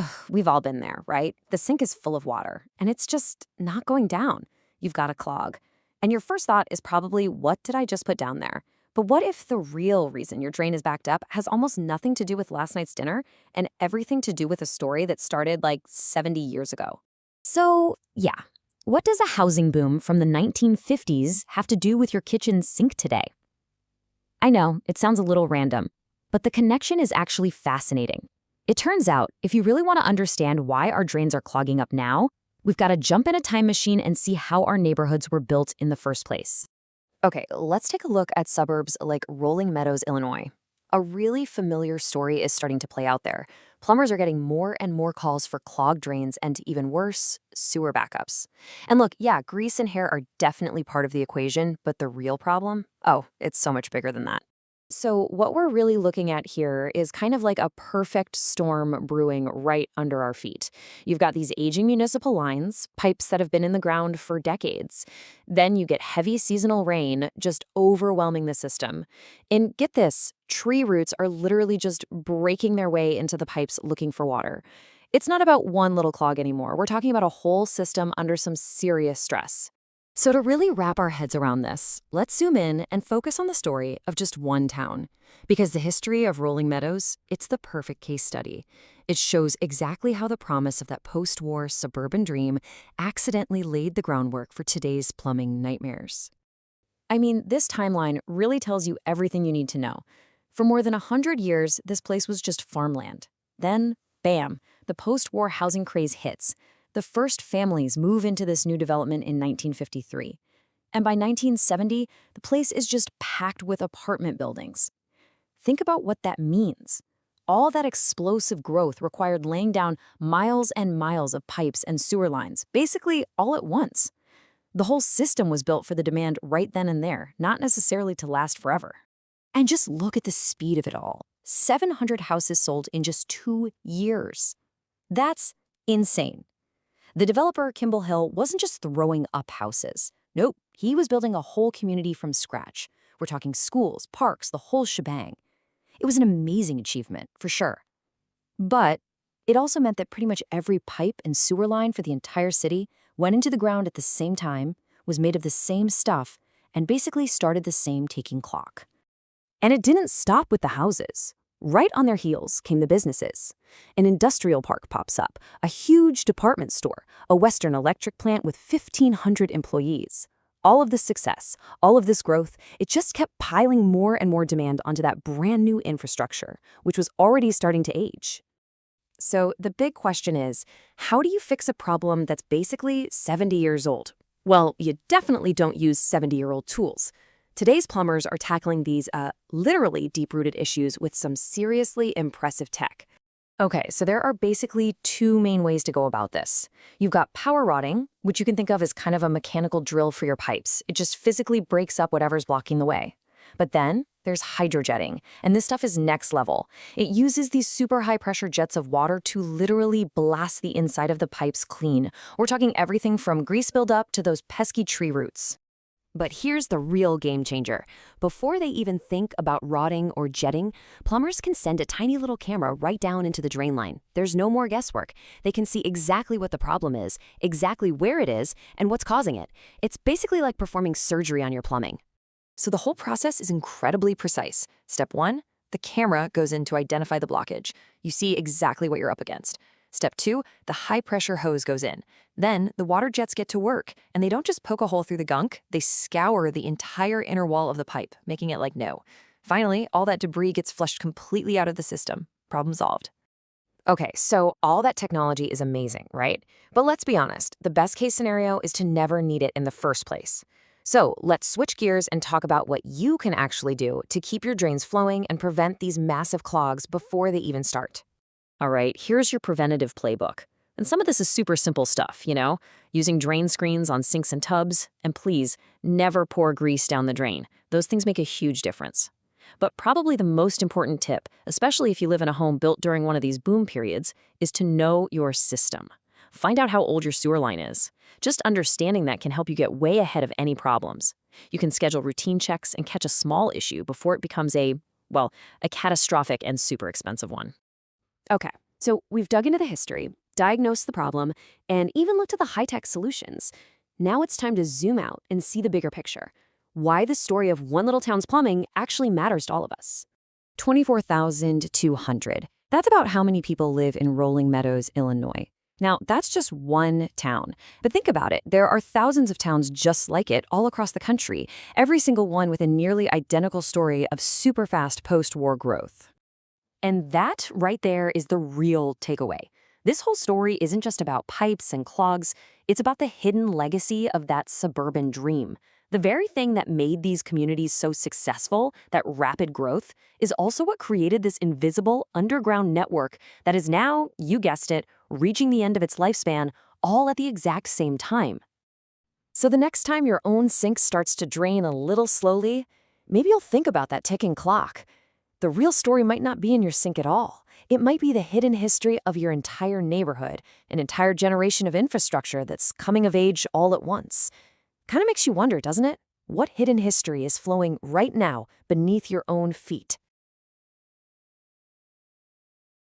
Ugh, we've all been there, right? The sink is full of water, and it's just not going down. You've got a clog. And your first thought is probably, what did I just put down there? But what if the real reason your drain is backed up has almost nothing to do with last night's dinner and everything to do with a story that started like 70 years ago? So, yeah, what does a housing boom from the 1950s have to do with your kitchen sink today? I know, it sounds a little random, but the connection is actually fascinating. It turns out, if you really want to understand why our drains are clogging up now, we've got to jump in a time machine and see how our neighborhoods were built in the first place. Okay, let's take a look at suburbs like Rolling Meadows, Illinois. A really familiar story is starting to play out there. Plumbers are getting more and more calls for clogged drains and, even worse, sewer backups. And look, yeah, grease and hair are definitely part of the equation, but the real problem? Oh, it's so much bigger than that. So what we're really looking at here is kind of like a perfect storm brewing right under our feet. You've got these aging municipal lines, pipes that have been in the ground for decades. Then you get heavy seasonal rain just overwhelming the system. And get this, tree roots are literally just breaking their way into the pipes looking for water. It's not about one little clog anymore. We're talking about a whole system under some serious stress. So to really wrap our heads around this, let's zoom in and focus on the story of just one town. Because the history of Rolling Meadows, it's the perfect case study. It shows exactly how the promise of that post-war suburban dream accidentally laid the groundwork for today's plumbing nightmares. I mean, this timeline really tells you everything you need to know. For more than 100 years, this place was just farmland. Then, bam, the post-war housing craze hits. The first families move into this new development in 1953. And by 1970, the place is just packed with apartment buildings. Think about what that means. All that explosive growth required laying down miles and miles of pipes and sewer lines, basically all at once. The whole system was built for the demand right then and there, not necessarily to last forever. And just look at the speed of it all. 700 houses sold in just 2 years. That's insane. The developer, Kimball Hill, wasn't just throwing up houses. Nope, he was building a whole community from scratch. We're talking schools, parks, the whole shebang. It was an amazing achievement, for sure. But it also meant that pretty much every pipe and sewer line for the entire city went into the ground at the same time, was made of the same stuff, and basically started the same ticking clock. And it didn't stop with the houses. Right on their heels came the businesses. An industrial park pops up, a huge department store, a Western electric plant with 1,500 employees. All of this success, all of this growth, it just kept piling more and more demand onto that brand new infrastructure, which was already starting to age. So the big question is, how do you fix a problem that's basically 70 years old? Well, you definitely don't use 70-year-old tools. Today's plumbers are tackling these literally deep-rooted issues with some seriously impressive tech. Okay, so there are basically two main ways to go about this. You've got power rodding, which you can think of as kind of a mechanical drill for your pipes. It just physically breaks up whatever's blocking the way. But then there's hydrojetting, and this stuff is next level. It uses these super high-pressure jets of water to literally blast the inside of the pipes clean. We're talking everything from grease buildup to those pesky tree roots. But here's the real game changer. Before they even think about rodding or jetting, plumbers can send a tiny little camera right down into the drain line. There's no more guesswork. They can see exactly what the problem is, exactly where it is, and what's causing it. It's basically like performing surgery on your plumbing. So the whole process is incredibly precise. Step 1, the camera goes in to identify the blockage. You see exactly what you're up against. Step 2, the high-pressure hose goes in. Then the water jets get to work, and they don't just poke a hole through the gunk, they scour the entire inner wall of the pipe, making it like no. Finally, all that debris gets flushed completely out of the system. Problem solved. Okay, so all that technology is amazing, right? But let's be honest, the best case scenario is to never need it in the first place. So let's switch gears and talk about what you can actually do to keep your drains flowing and prevent these massive clogs before they even start. All right, here's your preventative playbook. And some of this is super simple stuff, using drain screens on sinks and tubs. And please, never pour grease down the drain. Those things make a huge difference. But probably the most important tip, especially if you live in a home built during one of these boom periods, is to know your system. Find out how old your sewer line is. Just understanding that can help you get way ahead of any problems. You can schedule routine checks and catch a small issue before it becomes a catastrophic and super expensive one. Okay, So we've dug into the history, diagnosed the problem, and even looked at the high-tech solutions. Now it's time to zoom out and see the bigger picture. Why the story of one little town's plumbing actually matters to all of us. 24,200. That's about how many people live in Rolling Meadows, Illinois. Now, that's just one town. But think about it. There are thousands of towns just like it all across the country, every single one with a nearly identical story of super fast post-war growth. And that right there is the real takeaway. This whole story isn't just about pipes and clogs. It's about the hidden legacy of that suburban dream. The very thing that made these communities so successful, that rapid growth, is also what created this invisible underground network that is now, you guessed it, reaching the end of its lifespan, all at the exact same time. So the next time your own sink starts to drain a little slowly, maybe you'll think about that ticking clock. The real story might not be in your sink at all. It might be the hidden history of your entire neighborhood, an entire generation of infrastructure that's coming of age all at once. Kind of makes you wonder, doesn't it? What hidden history is flowing right now beneath your own feet?